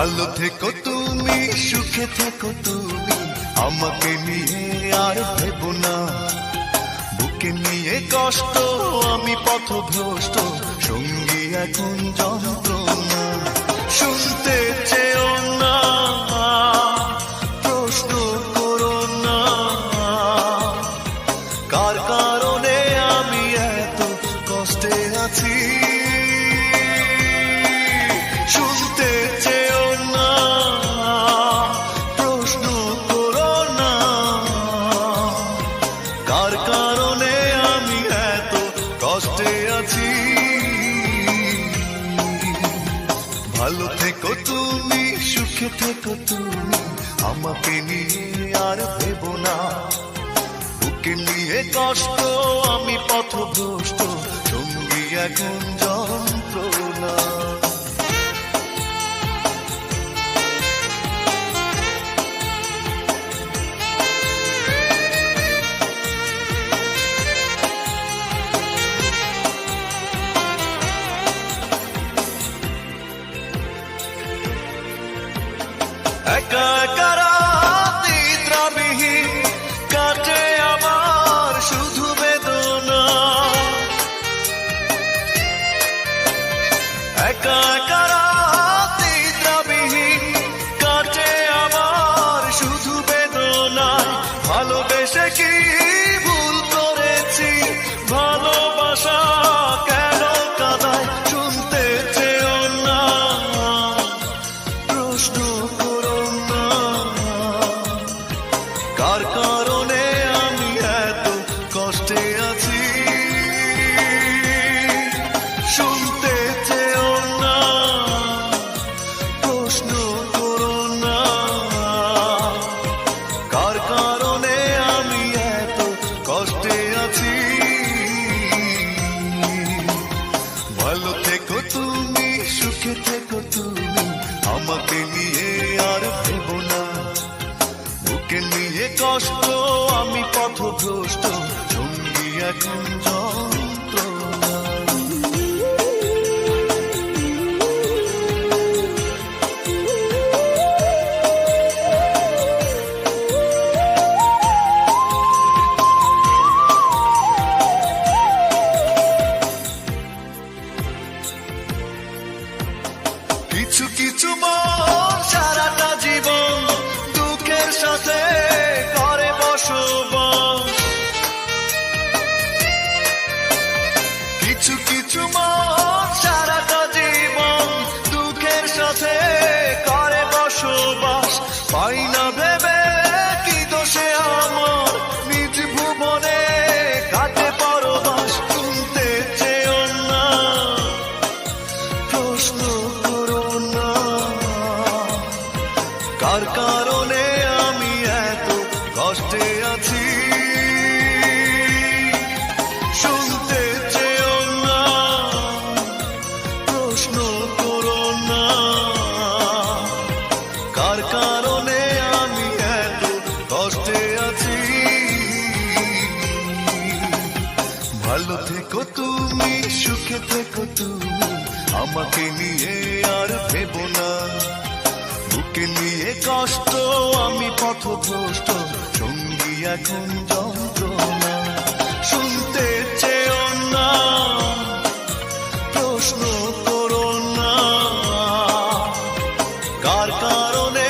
ভালো থেকো তুমি, সুখে থেকো তুমি, আমাকে নিয়ে আর ভেবো না। বুকে নিয়ে কষ্ট, আমি পথভ্রষ্ট, সঙ্গী এখন যন্ত্রণা। শুনতে চেও না, প্রশ্ন করো না, কার কারণে আমি এত কষ্টে আছি। শুনতে চেও না, প্রশ্ন করো না, কার কারণে আমি এত কষ্টে আছি। ভালো থেকো তুমি, সুখে থেকো তুমি, আমাকে নিয়ে আর ভেবো না। বুকে নিয়ে কষ্ট, আমি পথভ্রষ্ট, সঙ্গী এখন যন্ত্রণা। একা একা রাত নিদ্রাবিহীন কাটে আমার শুধু বেদনা। একা একা রাত নিদ্রাবিহীন কাটে আমার শুধু বেদনা। ভালোবেসে কি ভুল করেছি, ভালোবাসা কেন কাঁদায়, শুনতে চেও না, প্রশ্ন করো না, কার কারণে আমি এত কষ্টে আছি। শুনতে চেও না, প্রশ্ন করো না, কার কারণে আমি এত কষ্টে আছি। ভালো থেকো তুমি, সুখে থেকো তুমি, আমাকে নিয়ে আর ভেবো না। বুকে নিয়ে কষ্ট, আমি পথভ্রষ্ট, সঙ্গী এখন যন্ত্রণা। কিছু কিছু মন সারাটা জীবন দুঃখের সাথে করে বসবাস। কিছু কিছু মন সারাটা জীবন দুঃখের সাথে করে বসবাস। পাই না ভেবে কি দোষে আমার, নিজ ভুবনে কাটে পরবাস। শুনতে চেও না, প্রশ্ন করো না, কার কারণে আমি এত কষ্টে আছি। শুনতে চেও না, প্রশ্ন করো না, কার কারণে আমি এত কষ্টে আছি। ভালো থেকো তুমি, সুখে থেকো তুমি, আমাকে নিয়ে আর ভেবো না। বুকে নিয়ে কষ্ট, আমি পথভ্রষ্ট, সঙ্গী এখন যন্ত্রণা। শুনতে চেও না, প্রশ্ন করো না, কার কারণে